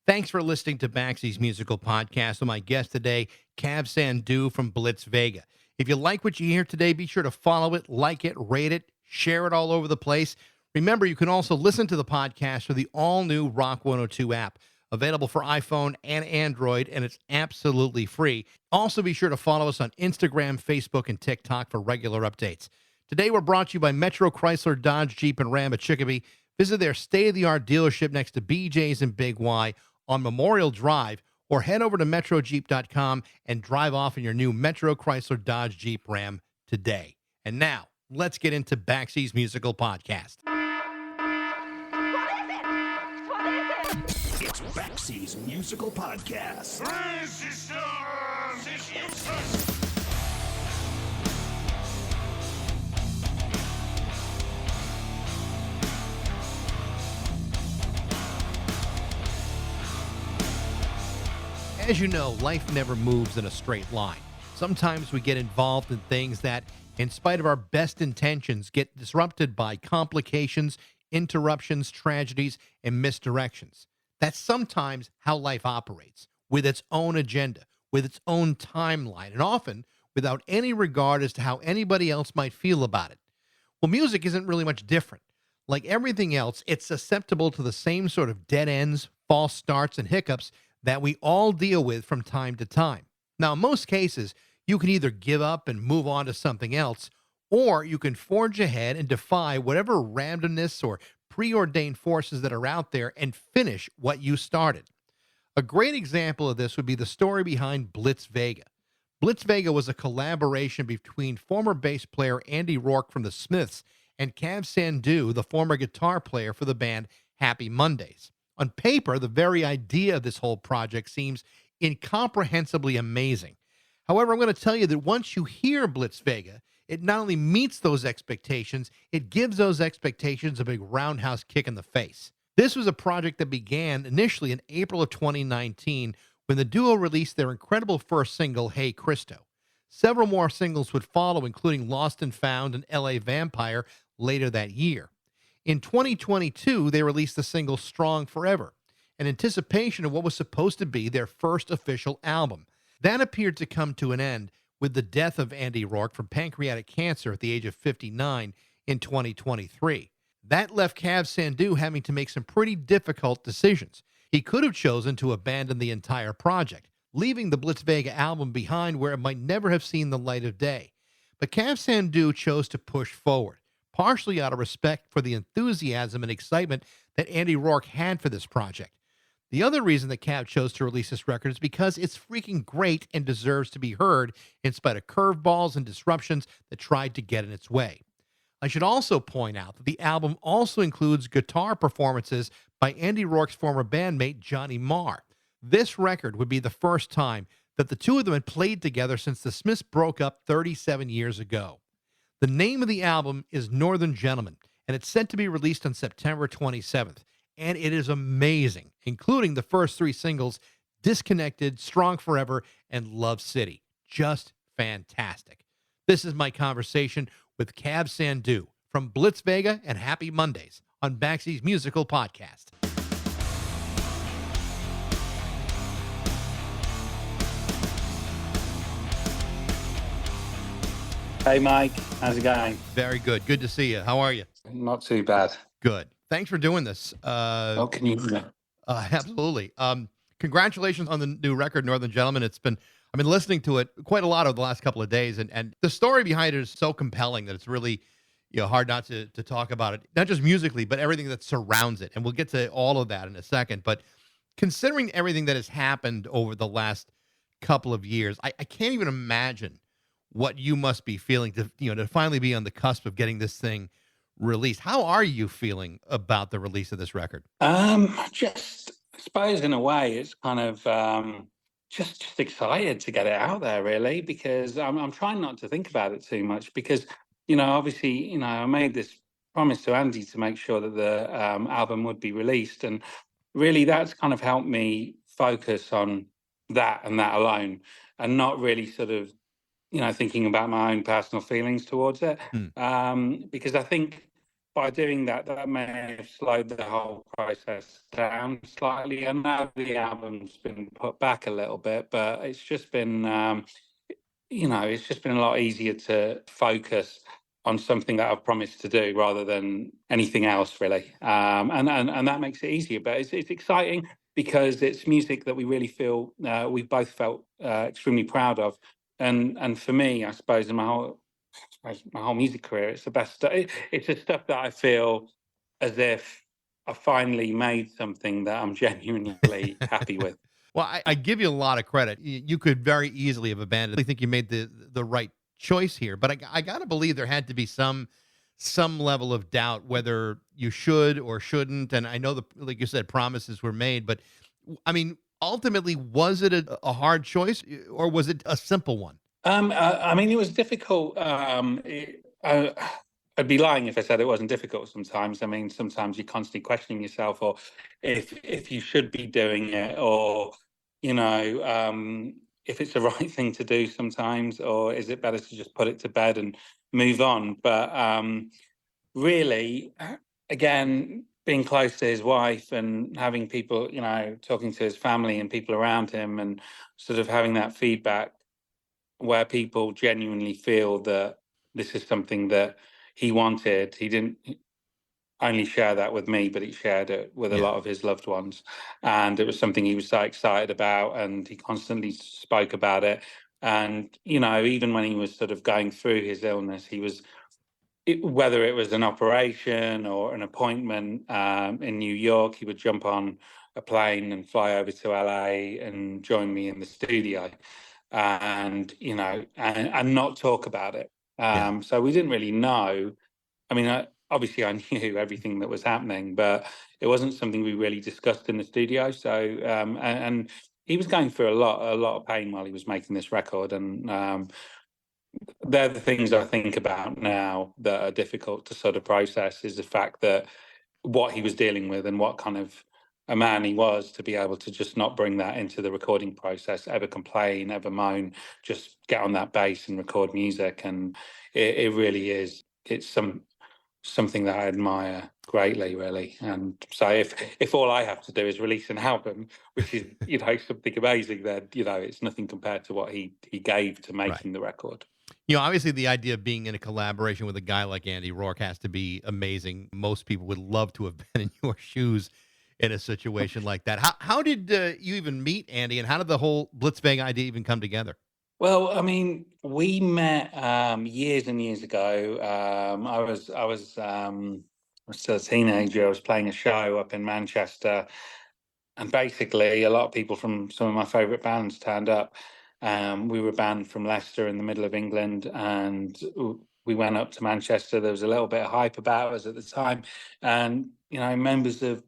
Thanks for listening to Baxy's Musical Podcast with my guest today, Sandhu from Blitz, Vega. If you like what you hear today, be sure to follow it, like it, rate it, share it all over the place. Remember, you can also listen to the podcast through the all-new Rock 102 app, available for iPhone and Android, and it's absolutely free. Also, be sure to follow us on Instagram, Facebook, and TikTok for regular updates. Today, we're brought to you by Metro Chrysler, Dodge, Jeep, and Ram at Chicopee. Visit their state-of-the-art dealership next to BJ's and Big Y on Memorial Drive, or head over to metrojeep.com and drive off in your new Metro Chrysler Dodge Jeep Ram today. And now, let's get into Baxy's Musical Podcast. It's Baxy's Musical Podcast. As you know, life never moves in a straight line. Sometimes we get involved in things that, in spite of our best intentions, get disrupted by complications, interruptions, tragedies, and misdirections. That's sometimes how life operates, with its own agenda, with its own timeline, and often without any regard as to how anybody else might feel about it. Well, music isn't really much different. Like everything else, it's susceptible to the same sort of dead ends, false starts, and hiccups that we all deal with from time to time. Now, in most cases, you can either give up and move on to something else, or you can forge ahead and defy whatever randomness or preordained forces that are out there and finish what you started. A great example of this would be the story behind Blitz Vega. Blitz Vega was a collaboration between former bass player Andy Rourke from the Smiths and Sandhu, the former guitar player for the band Happy Mondays. On paper, the very idea of this whole project seems incomprehensibly amazing. However, I'm going to tell you that once you hear Blitz Vega, it not only meets those expectations, it gives those expectations a big roundhouse kick in the face. This was a project that began initially in April of 2019 when the duo released their incredible first single, Hey Christo. Several more singles would follow, including Lost and Found and LA Vampire later that year. In 2022, they released the single Strong Forever, in anticipation of what was supposed to be their first official album. That appeared to come to an end with the death of Andy Rourke from pancreatic cancer at the age of 59 in 2023. That left Sandhu having to make some pretty difficult decisions. He could have chosen to abandon the entire project, leaving the Blitz Vega album behind where it might never have seen the light of day. But Sandhu chose to push forward, partially out of respect for the enthusiasm and excitement that Andy Rourke had for this project. The other reason that Cav chose to release this record is because it's freaking great and deserves to be heard in spite of curveballs and disruptions that tried to get in its way. I should also point out that the album also includes guitar performances by Andy Rourke's former bandmate Johnny Marr. This record would be the first time that the two of them had played together since the Smiths broke up 37 years ago. The name of the album is Northern Gentleman, and it's set to be released on September 27th. And it is amazing, including the first three singles, Disconnected, Strong Forever, and Love City. Just fantastic. This is my conversation with Sandhu from Blitz Vega and Happy Mondays on Baxy's Musical Podcast. Hey, Mike. How's it going? Very good. Good to see you. How are you? Not too bad. Good. Thanks for doing this. What can you do? Absolutely. Congratulations on the new record, Northern Gentleman. I've been listening to it quite a lot over the last couple of days, and the story behind it is so compelling that it's really, hard not to talk about it, not just musically, but everything that surrounds it. And we'll get to all of that in a second. But considering everything that has happened over the last couple of years, I can't even imagine what you must be feeling to finally be on the cusp of getting this thing released. How are you feeling about the release of this record? Just, I suppose in a way, it's kind of just excited to get it out there, really, because I'm trying not to think about it too much because, obviously, I made this promise to Andy to make sure that the album would be released. And really, that's kind of helped me focus on that and that alone and not really sort of, thinking about my own personal feelings towards it. Because I think by doing that, that may have slowed the whole process down slightly. And now the album's been put back a little bit, but it's just been, it's just been a lot easier to focus on something that I've promised to do rather than anything else, really. And that makes it easier. But it's exciting because it's music that we really feel we've both felt extremely proud of. And for me, I suppose, in my whole music career, it's the best stuff. It's the stuff that I feel as if I finally made something that I'm genuinely happy with. Well, I give you a lot of credit. You could very easily have abandoned. I think you made the right choice here, but I got to believe there had to be some level of doubt whether you should or shouldn't. And I know like you said, promises were made, but I mean, ultimately, was it a hard choice or was it a simple one? I mean, it was difficult. I'd be lying if I said it wasn't difficult sometimes. I mean, sometimes you're constantly questioning yourself, or if you should be doing it, or if it's the right thing to do sometimes, or is it better to just put it to bed and move on? But really, again, being close to his wife and having people, talking to his family and people around him, and sort of having that feedback where people genuinely feel that this is something that he wanted. He didn't only share that with me, but he shared it with a Yeah. lot of his loved ones. And it was something he was so excited about, and he constantly spoke about it. And, even when he was sort of going through his illness, whether it was an operation or an appointment in New York, he would jump on a plane and fly over to LA and join me in the studio, and and not talk about it. Yeah. So we didn't really know. I mean, obviously I knew everything that was happening, but it wasn't something we really discussed in the studio. So and he was going through a lot of pain while he was making this record, and they're the things I think about now that are difficult to sort of process, is the fact that what he was dealing with and what kind of a man he was, to be able to just not bring that into the recording process, ever complain, ever moan, just get on that bass and record music. And it really is, it's something that I admire greatly, really. And so if all I have to do is release an album, which is, something amazing, then, it's nothing compared to what he gave to Right. making the record. Obviously, the idea of being in a collaboration with a guy like Andy Rourke has to be amazing. Most people would love to have been in your shoes in a situation like that. How did you even meet Andy, and how did the whole Blitz Vega idea even come together? Well, I mean, we met years and years ago. I was still a teenager. I was playing a show up in Manchester, and basically, a lot of people from some of my favourite bands turned up. We were banned from Leicester in the middle of England, and we went up to Manchester. There was a little bit of hype about us at the time, and members of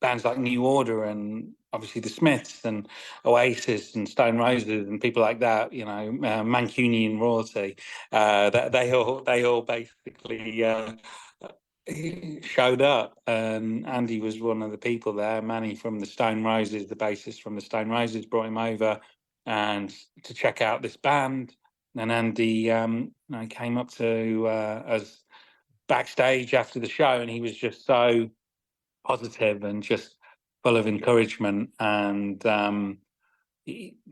bands like New Order and obviously the Smiths and Oasis and Stone Roses and people like that, Mancunian royalty, that they all basically showed up. And Andy was one of the people there. Manny from the Stone Roses, the bassist from the Stone Roses, brought him over and to check out this band. And Andy came up to us backstage after the show, and he was just so positive and just full of encouragement. And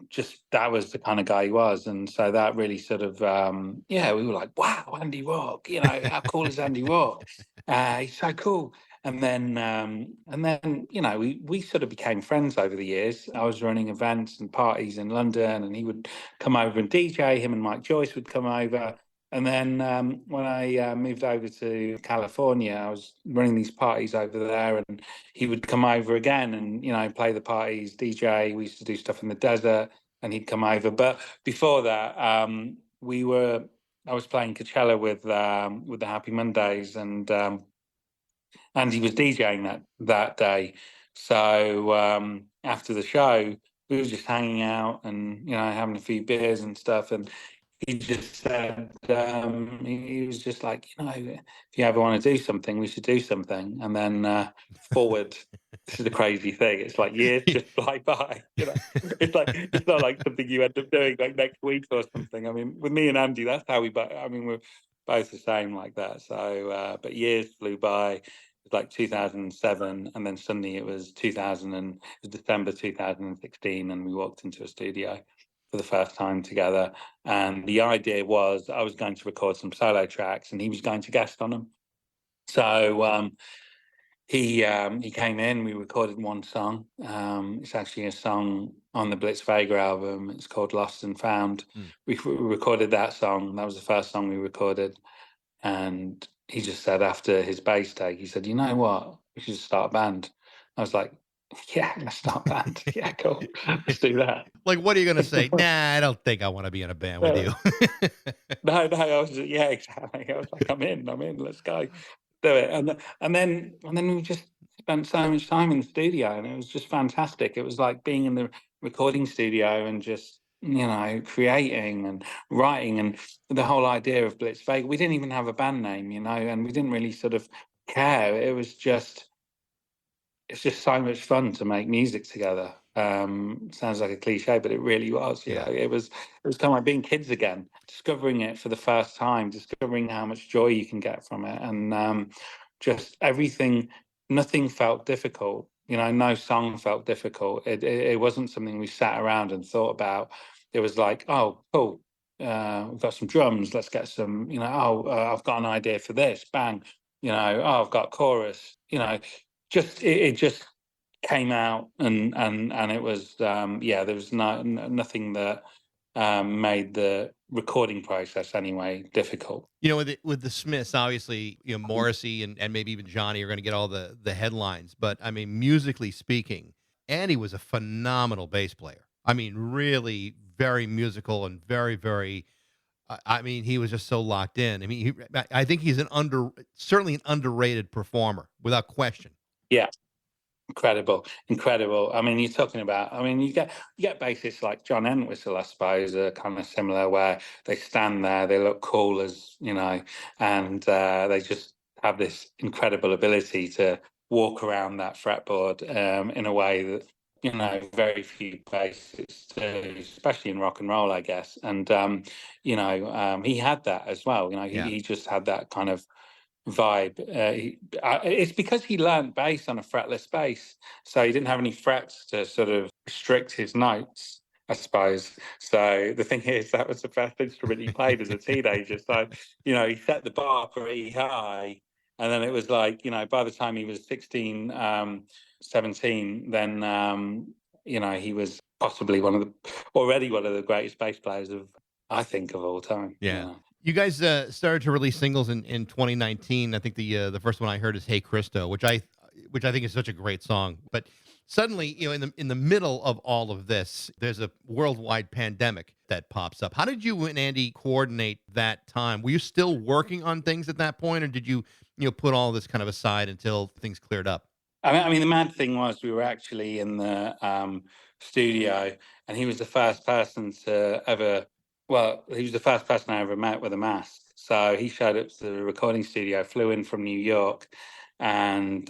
just that was the kind of guy he was. And so that really sort of, we were like, wow, Andy Rourke, how cool is Andy Rourke? He's so cool. And then, we sort of became friends over the years. I was running events and parties in London, and he would come over and DJ. Him and Mike Joyce would come over. And then when I moved over to California, I was running these parties over there, and he would come over again and, play the parties, DJ. We used to do stuff in the desert, and he'd come over. But before that, I was playing Coachella with the Happy Mondays, and he was DJing that day. So after the show, we were just hanging out and having a few beers and stuff. And he just said, he was just like, if you ever want to do something, we should do something. And then forward, this is the crazy thing. It's like years just fly by. It's not like something you end up doing like next week or something. I mean, with me and Andy, that's how we. I mean, both the same like that. So, but years flew by. It was like 2007, and then suddenly it was December 2016, and we walked into a studio for the first time together. And the idea was I was going to record some solo tracks, and he was going to guest on them. So he came in. We recorded one song. It's actually a song on the Blitz Vega album. It's called "Lost and Found." We recorded that song. That was the first song we recorded. And he just said after his bass take, he said, "You know what? We should start a band." I was like, "Yeah, let's start a band. Yeah, cool. Let's do that." Like, what are you gonna say? Nah, I don't think I want to be in a band with you. No, I was yeah, exactly. I was like, I'm in, let's go. Do it. And then we just spent so much time in the studio, and it was just fantastic. It was like being in the recording studio and just, creating and writing, and the whole idea of Blitz Vega. We didn't even have a band name, and we didn't really sort of care. It's just so much fun to make music together. Sounds like a cliche, but it really was. Yeah. It was kind of like being kids again, discovering it for the first time, discovering how much joy you can get from it, and just everything. Nothing felt difficult. No song felt difficult. It wasn't something we sat around and thought about. It was like, oh, cool. We've got some drums. Let's get some. I've got an idea for this. Bang. Oh, I've got chorus. It just came out, and it was there was nothing that made the recording process anyway difficult. With the Smiths, obviously, Morrissey and maybe even Johnny are going to get all the headlines. But I mean, musically speaking, Andy was a phenomenal bass player. I mean, really very musical and very, very. I mean, he was just so locked in. I mean, I think he's certainly an underrated performer without question. Yeah. Incredible. I mean, you're talking about. I mean, you get bassists like John Entwistle, I suppose, are kind of similar, where they stand there, they look cool and they just have this incredible ability to walk around that fretboard in a way that very few bassists do, especially in rock and roll, I guess. And he had that as well. Yeah. He just had that kind of vibe. It's because he learned bass on a fretless bass, so he didn't have any frets to sort of restrict his notes, I suppose. So the thing is, that was the first instrument he played as a teenager. So he set the bar pretty high, and then it was like by the time he was 16, 17, then he was possibly already one of the greatest bass players I think of all time. Yeah. You guys started to release singles in 2019. I think the first one I heard is "Hey Christo," which I think is such a great song. But suddenly, in the middle of all of this, there's a worldwide pandemic that pops up. How did you and Andy coordinate that time? Were you still working on things at that point, or did you put all this kind of aside until things cleared up? I mean, the mad thing was we were actually in the studio, and he was the first person to ever. Well, he was the first person I ever met with a mask. So he showed up to the recording studio, flew in from New York, and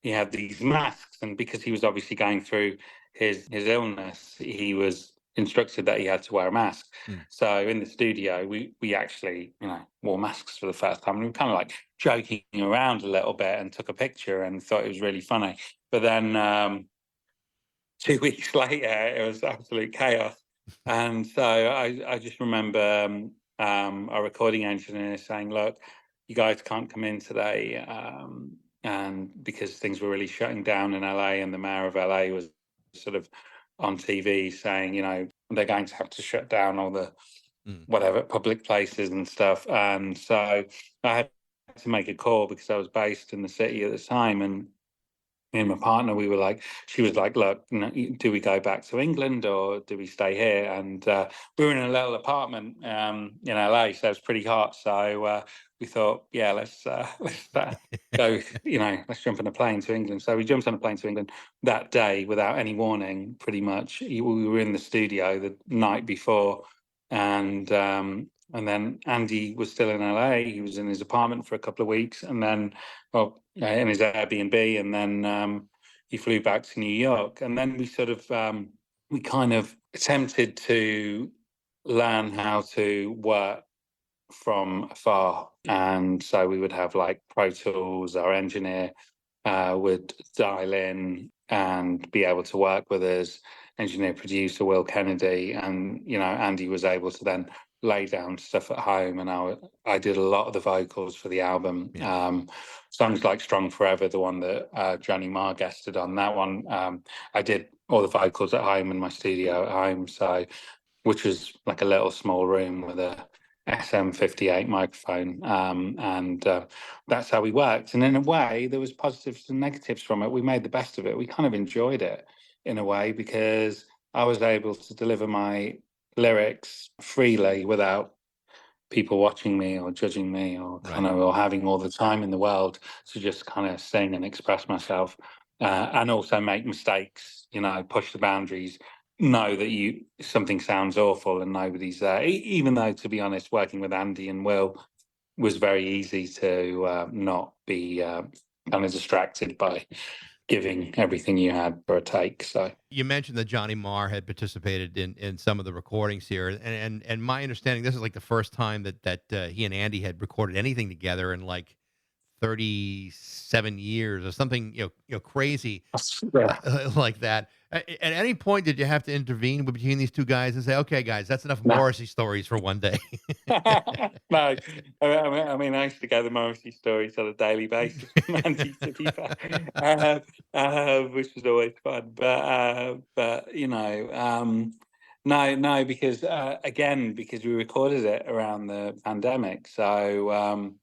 he had these masks. And because he was obviously going through his illness, he was instructed that he had to wear a mask. So in the studio, we actually wore masks for the first time, and we were kind of like joking around a little bit and took a picture and thought it was really funny. But then 2 weeks later, it was absolute chaos. And so I just remember our recording engineer saying, "Look, you guys can't come in today," and because things were really shutting down in LA, and the mayor of LA was sort of on TV saying, they're going to have to shut down all the whatever public places and stuff. And so I had to make a call because I was based in the city at the time, and me and my partner, she was like, "Look, do we go back to England or do we stay here?" And we were in a little apartment in LA, so it was pretty hot. So we thought, yeah, let's go, let's jump on a plane to England. So we jumped on a plane to England that day without any warning, pretty much. We were in the studio the night before, and then Andy was still in LA. He was in his apartment for a couple of weeks, and then, in his Airbnb, and then he flew back to New York. And then we kind of attempted to learn how to work from afar. And so we would have like Pro Tools, our engineer would dial in and be able to work with us, engineer producer Will Kennedy, and Andy was able to then lay down stuff at home, and I did a lot of the vocals for the album. Songs like Strong Forever, the one that Johnny Marr guested on, that one I did all the vocals at home in my studio at home, so which was like a little small room with a SM58 microphone, and that's how we worked. And in a way, there was positives and negatives from it. We made the best of it. We kind of enjoyed it in a way because I was able to deliver my lyrics freely without people watching me or judging me or or having all the time in the world to just kind of sing and express myself, and also make mistakes, push the boundaries, know that something sounds awful and nobody's there. Even though, to be honest, working with Andy and Will was very easy to not be kind of distracted by giving everything you had for a take. So you mentioned that Johnny Marr had participated in some of the recordings here, and my understanding, this is like the first time that he and Andy had recorded anything together in like 37 years or something, crazy like that. At any point, did you have to intervene between these two guys and say, "Okay, guys, that's enough Morrissey stories for one day"? No, I mean, I used to go the Morrissey stories on a daily basis, Mandy, to be fair, which was always fun. But no, because again, because we recorded it around the pandemic, so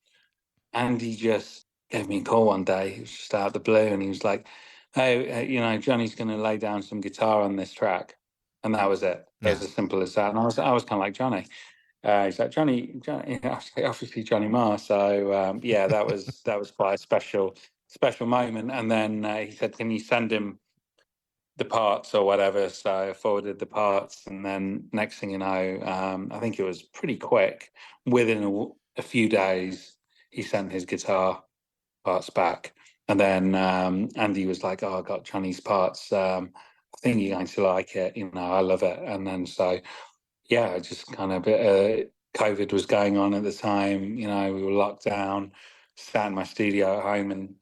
Andy just gave me a call one day. He was just out of the blue, and he was like, "Hey, Johnny's going to lay down some guitar on this track," and that was it. It was as simple as that. And I was kind of like, Johnny. He's like, Johnny, obviously Johnny Marr. So yeah, that was quite a special moment. And then he said, "Can you send him the parts or whatever?" So I forwarded the parts, and then next thing you know, I think it was pretty quick. Within a few days, he sent his guitar parts back, and then Andy was like, "Oh, I got Johnny's parts. I think you're going to like it. I love it." And then so. Yeah, just kind of COVID was going on at the time. We were locked down, sat in my studio at home in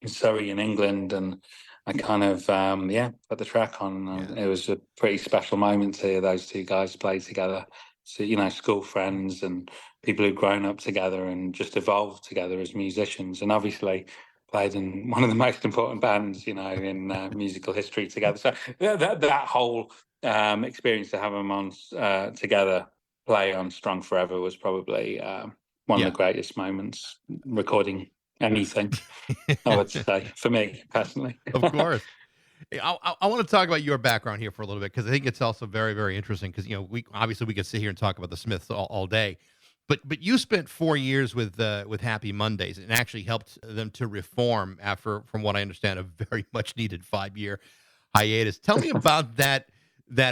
Surrey in England, and I kind of put the track on. And it was a pretty special moment to hear those two guys play together. So school friends and people who've grown up together and just evolved together as musicians, and obviously played in one of the most important bands, in musical history together. So that whole experience to have them on together play on Strong Forever was probably one of the greatest moments recording anything, I would say, for me personally. Of course. I want to talk about your background here for a little bit, because I think it's also very, very interesting, because we could sit here and talk about the Smiths all day. But you spent 4 years with Happy Mondays and actually helped them to reform after, from what I understand, a very much needed 5-year hiatus. Tell me about that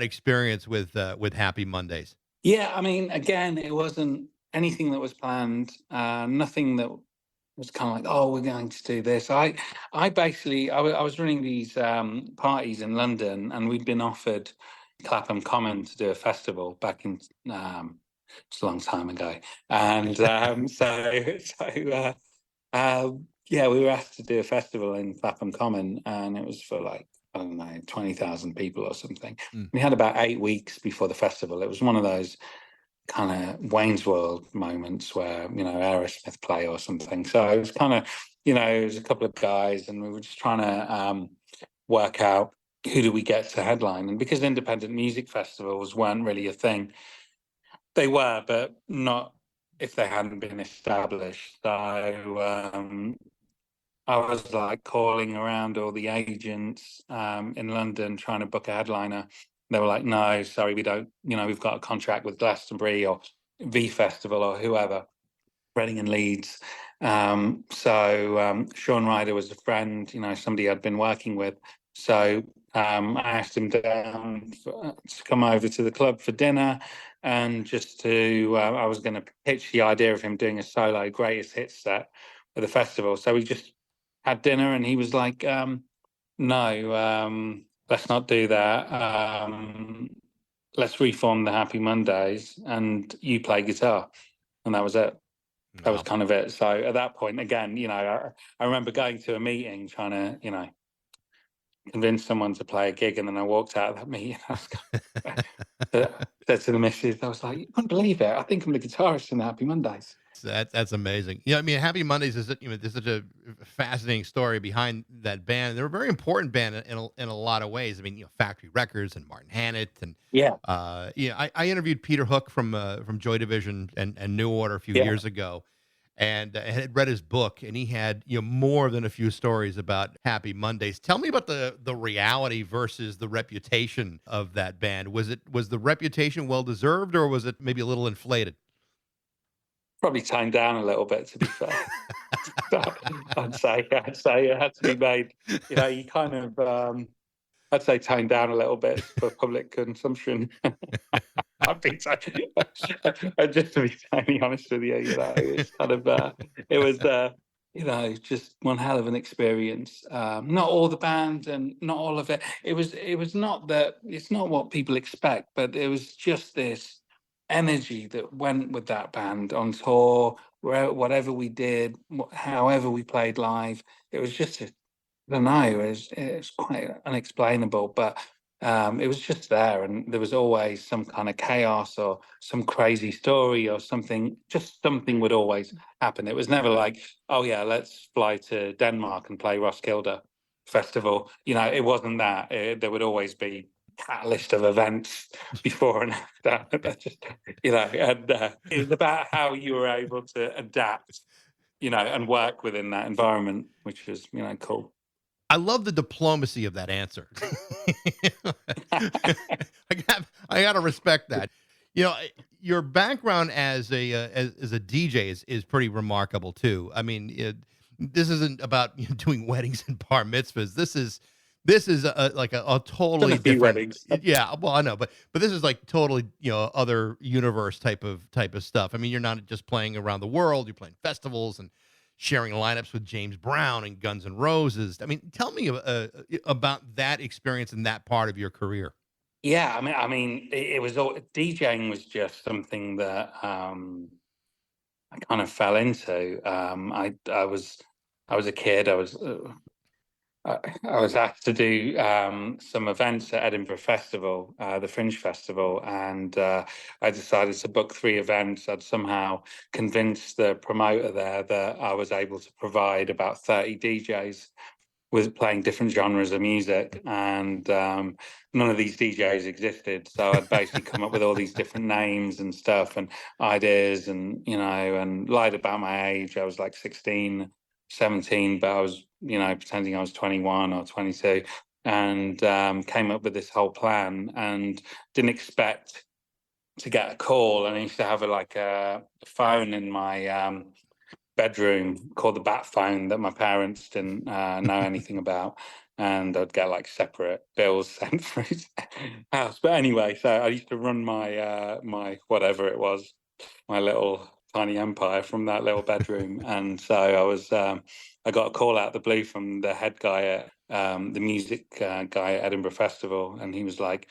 experience with Happy Mondays. Yeah, I mean, again, it wasn't anything that was planned. Nothing that was kind of like, oh, we're going to do this. I was running these parties in London, and we'd been offered Clapham Common to do a festival back in. It's a long time ago, and yeah, we were asked to do a festival in Clapham Common, and it was for like, I don't know, 20,000 people or something. We had about 8 weeks before the festival. It was one of those kind of Wayne's World moments where Aerosmith play or something. So it was kind of it was a couple of guys, and we were just trying to work out who do we get to headline. And because independent music festivals weren't really a thing. They were, but not if they hadn't been established. So I was like calling around all the agents in London trying to book a headliner. They were like, "No, sorry, we don't. We've got a contract with Glastonbury or V Festival or whoever, Reading and Leeds." So Sean Ryder was a friend, somebody I'd been working with. So I asked him down to come over to the club for dinner, and just to I was going to pitch the idea of him doing a solo greatest hits set at the festival. So we just had dinner, and he was like, "No, let's not do that. Let's reform the Happy Mondays, and you play guitar." and that was it. That was Wow. kind of it. So at that point, again, I remember going to a meeting trying to, convince someone to play a gig, and then I walked out of that meeting. I was said to the missus, I was like, "You wouldn't believe it. I think I'm the guitarist in the Happy Mondays." That's amazing. Yeah, I mean, Happy Mondays is there's such a fascinating story behind that band. They're a very important band in a lot of ways. I mean, Factory Records and Martin Hannett and Yeah, I interviewed Peter Hook from Joy Division and New Order a few yeah. years ago, and I had read his book, and he had more than a few stories about Happy Mondays. Tell me about the reality versus the reputation of that band. Was the reputation well deserved, or was it maybe a little inflated? Probably toned down a little bit, to be fair. I'd say it had to be made. You kind of, I'd say toned down a little bit for public consumption. I'd be just to be totally honest with you, it's kind of, it was, just one hell of an experience. Not all the band and not all of it. It was not that. It's not what people expect, but it was just this energy that went with that band on tour, whatever we did, however we played live. It was just I don't know. It's quite unexplainable, but it was just there, and there was always some kind of chaos or some crazy story or something. Just something would always happen. It was never like, oh yeah, let's fly to Denmark and play Roskilde Festival. It wasn't that. There would always be catalyst of events before and after. That's just, and it was about how you were able to adapt, and work within that environment, which was, cool. I love the diplomacy of that answer. I gotta respect that. Your background as a DJ is pretty remarkable too. I mean, this isn't about doing weddings and bar mitzvahs. This is like a Done totally a few different. weddings. Yeah, well, I know, but this is like totally other universe type of stuff. I mean, you're not just playing around the world. You're playing festivals and sharing lineups with James Brown and Guns N' Roses. I mean, tell me about that experience and that part of your career. Yeah, I mean, it was all DJing was just something that I kind of fell into. I was a kid. I was asked to do some events at Edinburgh Festival, the Fringe Festival, and I decided to book 3 events. I'd somehow convinced the promoter there that I was able to provide about 30 DJs with playing different genres of music, and none of these DJs existed. So I'd basically come up with all these different names and stuff and ideas, and and lied about my age. I was like 16, 17, but I was pretending I was 21 or 22, and came up with this whole plan and didn't expect to get a call. And I used to have a phone in my bedroom called the bat phone that my parents didn't know anything about, and I'd get separate bills sent through the house. But anyway, so I used to run my whatever it was, my little tiny empire from that little bedroom. And so I got a call out of the blue from the head guy at the music guy at Edinburgh Festival, and he was like,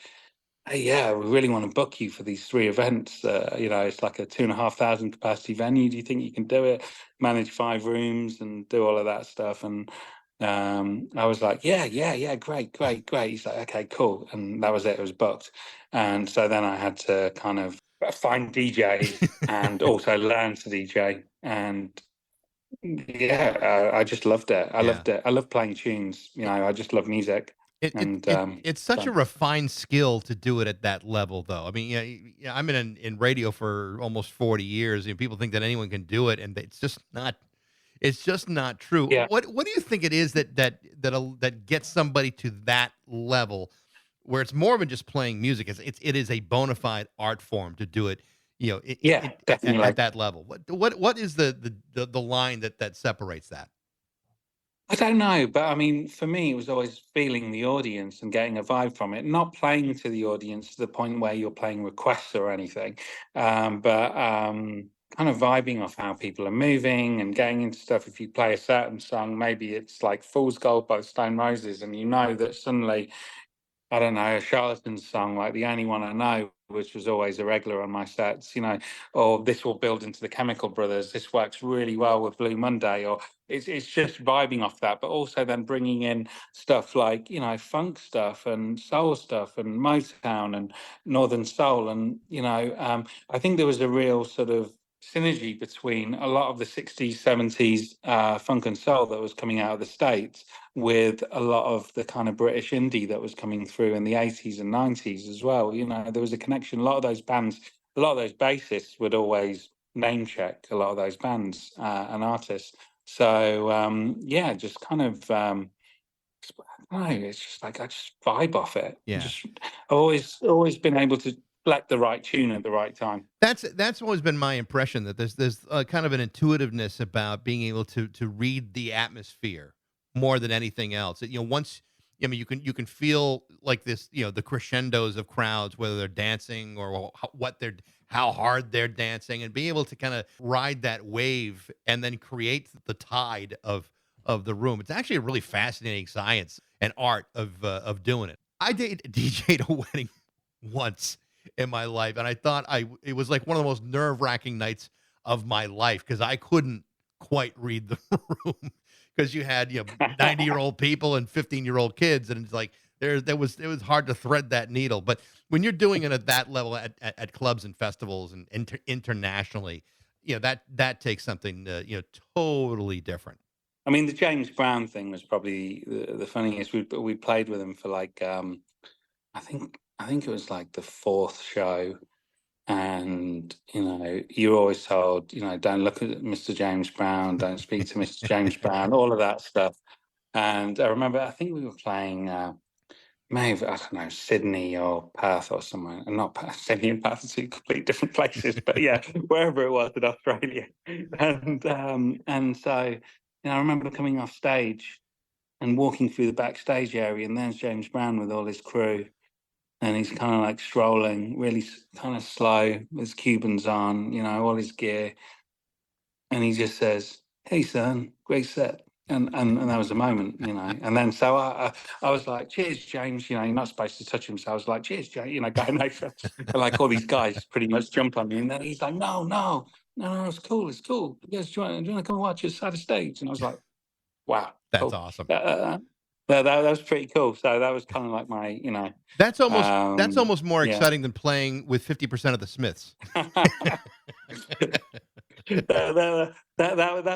"Hey, yeah, we really want to book you for these 3 events. It's like a 2,500 capacity venue. Do you think you can do it? Manage 5 rooms and do all of that stuff?" And I was like, yeah, great, great, great. He's like, "Okay, cool." And that was it. It was booked. And so then I had to kind of find DJs and also learn to DJ. And yeah, I just loved it. I Yeah. loved it. I love playing tunes. I just love music. And It's such a so, refined skill to do it at that level, though. I mean, yeah, I'm in radio for almost 40 years. People think that anyone can do it, and it's just not. It's just not true. yeah. What do you think it is that gets somebody to that level, where it's more than just playing music? It is a bona fide art form to do it. Yeah, At definitely. that level. What is the line that separates that? I don't know, but I mean, for me, it was always feeling the audience and getting a vibe from it, not playing to the audience to the point where you're playing requests or anything, but kind of vibing off how people are moving and getting into stuff. If you play a certain song, maybe it's like Fool's Gold by the Stone Roses, and you know that suddenly, I don't know, a Charlatan song like The Only One I Know which was always a regular on my sets, or this will build into the Chemical Brothers. This works really well with Blue Monday, or it's just vibing off that, but also then bringing in stuff like, funk stuff and soul stuff and Motown and Northern Soul. And, I think there was a real sort of synergy between a lot of the 60s, 70s funk and soul that was coming out of the States with a lot of the kind of British indie that was coming through in the 80s and 90s as well. There was a connection. A lot of those bands, a lot of those bassists would always name check a lot of those bands and artists. So, just kind of, I don't know, it's just like I just vibe off it. Yeah. I've always been able to select the right tune at the right time. That's always been my impression, that there's kind of an intuitiveness about being able to read the atmosphere more than anything else. Once, I mean, you can feel like this, the crescendos of crowds, whether they're dancing or how hard they're dancing, and being able to kind of ride that wave and then create the tide of the room. It's actually a really fascinating science and art of doing it. I DJ'd a wedding once in my life, and I thought it was like one of the most nerve-wracking nights of my life, because I couldn't quite read the room, because you had 90-year-old people and 15-year-old kids, and it's like it was hard to thread that needle. But when you're doing it at that level at clubs and festivals and internationally, that takes something totally different. I mean, the James Brown thing was probably the funniest. We played with him for like I think it was like the fourth show, and you're always told, don't look at Mr. James Brown, don't speak to Mr. James Brown, all of that stuff. And I remember, I think we were playing maybe, I don't know, Sydney or Perth or somewhere, and not Perth. Sydney and Perth are two complete different places, but yeah, wherever it was in Australia. And so, I remember coming off stage and walking through the backstage area, and there's James Brown with all his crew, and he's kind of like strolling, really kind of slow, with his Cubans on, all his gear, and he just says, "Hey, son, great set." And that was a moment, And then so I was like, "Cheers, James." You're not supposed to touch him, so I was like, "Cheers, James." Going over, and like all these guys pretty much jumped on me, and then he's like, "No, it's cool, it's cool. Yes, do you want to come and watch us at the stage?" And I was like, "Wow, That's cool." awesome. That was pretty cool. So that was kind of like my, That's almost more yeah. exciting than playing with 50% of the Smiths. That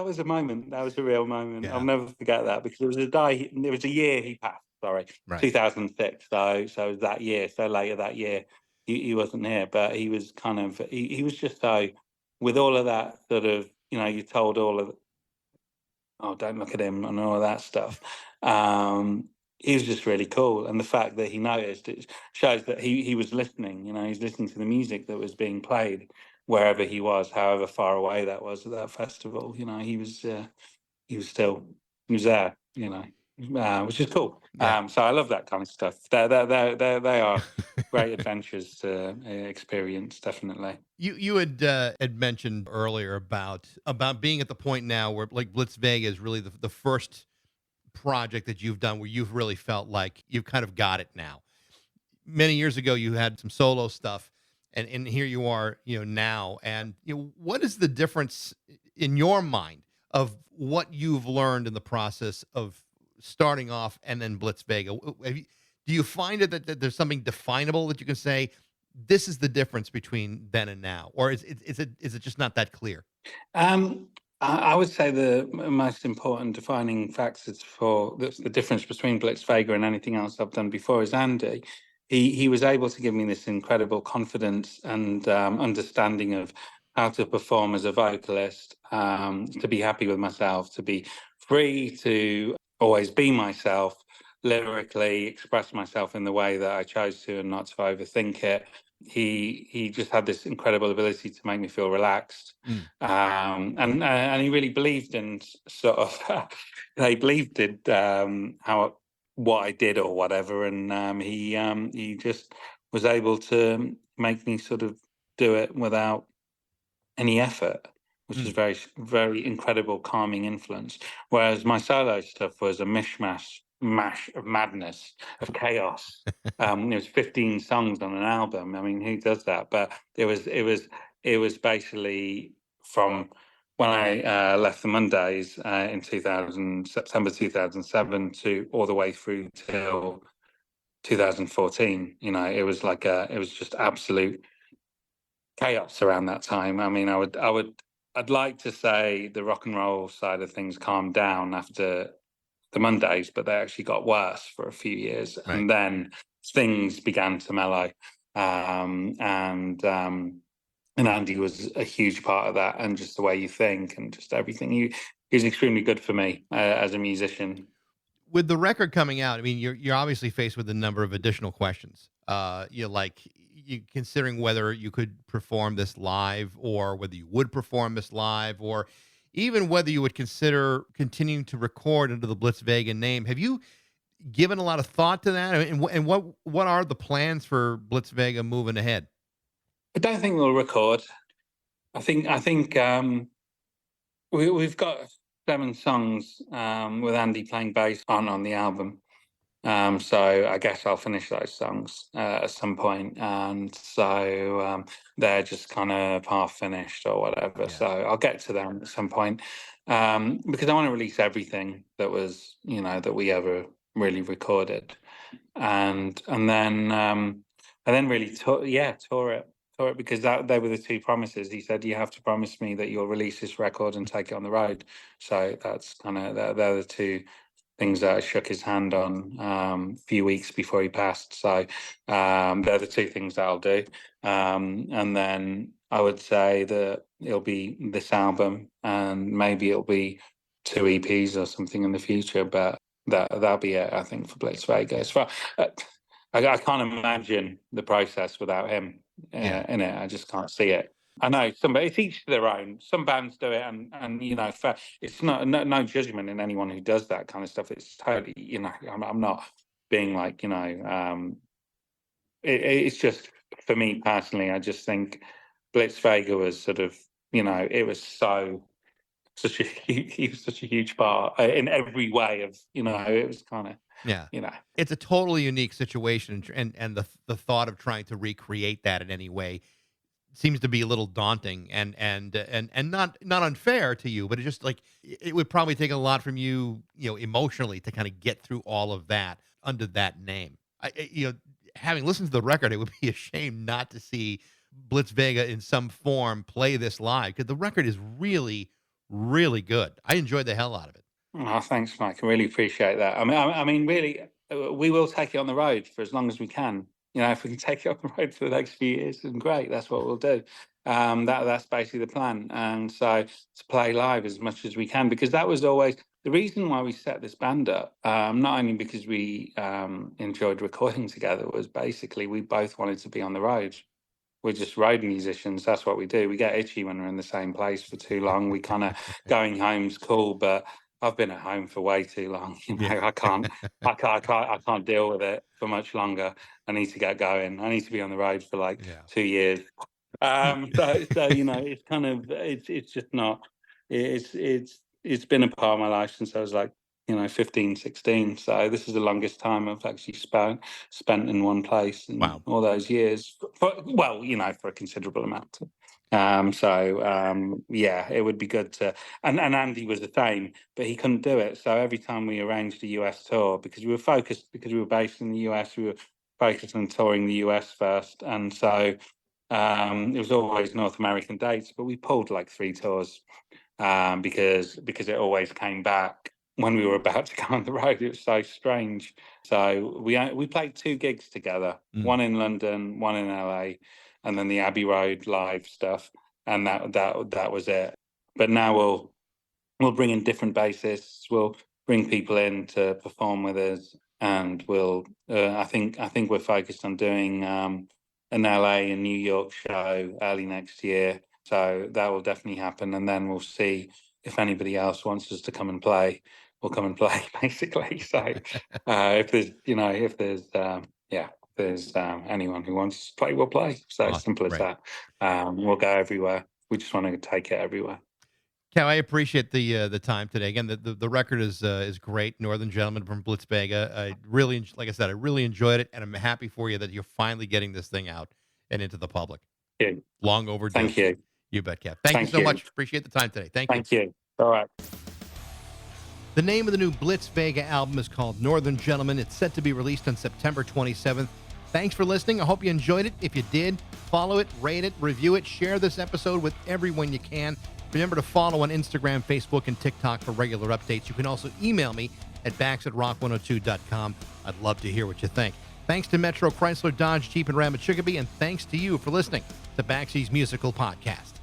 was a moment. That was a real moment. Yeah. I'll never forget that, because it was a year he passed. Sorry, Right. 2006. So it was that year. So later that year, he wasn't here, but he was kind of he was just so, with all of that sort of, you told all of, oh, don't look at him and all of that stuff. He was just really cool, and the fact that he noticed it shows that he was listening. He's listening to the music that was being played wherever he was, however far away that was at that festival. He was there. Which is cool. Yeah. So I love that kind of stuff. They are great adventures to experience, definitely. You had mentioned earlier about being at the point now where, like, Blitz Vega is really the first project that you've done where you've really felt like you've kind of got it now. Many years ago, you had some solo stuff, and here you are, now. And what is the difference in your mind of what you've learned in the process of starting off and then Blitz Vega? Do you find that there's something definable that you can say, this is the difference between then and now, or is it just not that clear? I would say the most important defining factors for the difference between Blitz Vega and anything else I've done before is Andy. He was able to give me this incredible confidence and understanding of how to perform as a vocalist, to be happy with myself, to be free to always be myself, lyrically express myself in the way that I chose to, and not to overthink it. He just had this incredible ability to make me feel relaxed, and he really believed in sort of he believed in what I did or whatever, and he just was able to make me sort of do it without any effort, which is very, very incredible calming influence. Whereas my solo stuff was a mishmash mash of madness, of chaos. There was 15 songs on an album. I mean, who does that? But it was basically from when I left the Mondays in 2000, September 2007, to all the way through till 2014. It was just absolute chaos around that time. I mean, I'd like to say the rock and roll side of things calmed down after the Mondays, but they actually got worse for a few years, Right. and then things began to mellow. And Andy was a huge part of that, and just the way you think and just everything. He was extremely good for me as a musician. With the record coming out, I mean, you're obviously faced with a number of additional questions. You considering whether you could perform this live, or whether you would perform this live, or even whether you would consider continuing to record under the Blitz Vega name. Have you given a lot of thought to that? And what are the plans for Blitz Vega moving ahead? I don't think we'll record. I think we've got 7 songs with Andy playing bass on the album. So I guess I'll finish those songs at some point, and so they're just kind of half finished or whatever. Yeah. So I'll get to them at some point, because I want to release everything that was, that we ever really recorded, and then really tour it, because they were the 2 promises. He said, "You have to promise me that you'll release this record and take it on the road." So that's kind of they're the 2 things that I shook his hand on a few weeks before he passed. So they're the 2 things that I'll do. And then I would say that it'll be this album, and maybe it'll be 2 EPs or something in the future. But that'll be it, I think, for Blitz Vega. As far, I can't imagine the process without him in it. I just can't see it. I know it's each to their own. Some bands do it, and it's not no judgment in anyone who does that kind of stuff. It's totally, I'm not being like, it's just, for me personally, I just think Blitz Vega was sort of, it was he was such a huge part in every way of, it was kind of, Yeah. It's a totally unique situation, and the thought of trying to recreate that in any way seems to be a little daunting, and not unfair to you, but it's just like it would probably take a lot from you, emotionally, to kind of get through all of that under that name. Having listened to the record, it would be a shame not to see Blitz Vega in some form play this live, because the record is really, really good. I enjoyed the hell out of it. Oh, thanks, Mike. I really appreciate that. I mean, really, we will take it on the road for as long as we can. If we can take it on the road for the next few years, then great. That's what we'll do. That's basically the plan. And so to play live as much as we can, because that was always the reason why we set this band up. Not only because we enjoyed recording together, was basically we both wanted to be on the road. We're just road musicians. That's what we do. We get itchy when we're in the same place for too long. We kind of going home's cool, but I've been at home for way too long. I can't deal with it for much longer. I need to get going. I need to be on the road for like 2 years. It's kind of it's just not. It's been a part of my life since I was like 15, 16. So this is the longest time I've actually spent in one place in all those years. For a considerable amount. It would be good to, and Andy was the same, but he couldn't do it. So every time we arranged a US tour, because we were based in the US, we were focused on touring the US first, and so it was always North American dates, but we pulled like 3 tours because it always came back when we were about to go on the road. It was so strange. So we played 2 gigs together, one in London, one in LA, and then the Abbey Road live stuff, and that was it. But now we'll bring in different bassists. We'll bring people in to perform with us, and we'll. I think we're focused on doing an LA and New York show early next year. So that will definitely happen, and then we'll see if anybody else wants us to come and play. We'll come and play, basically. So if there's anyone who wants to play, we'll play. So simple as that. We'll go everywhere. We just want to take it everywhere. Cal, I appreciate the time today. Again, the record is great. Northern Gentleman from Blitz Vega. I really, like I said, I really enjoyed it, and I'm happy for you that you're finally getting this thing out and into the public. Thank you. Long overdue. Thank you. You bet, Kev. Thank you so much. Appreciate the time today. Thank you. Thank you. All right. The name of the new Blitz Vega album is called Northern Gentleman. It's set to be released on September 27th. Thanks for listening. I hope you enjoyed it. If you did, follow it, rate it, review it, share this episode with everyone you can. Remember to follow on Instagram, Facebook, and TikTok for regular updates. You can also email me at bax@rock102.com. I'd love to hear what you think. Thanks to Metro Chrysler, Dodge, Jeep, and Ram at Chicopee, and thanks to you for listening to Baxy's Musical Podcast.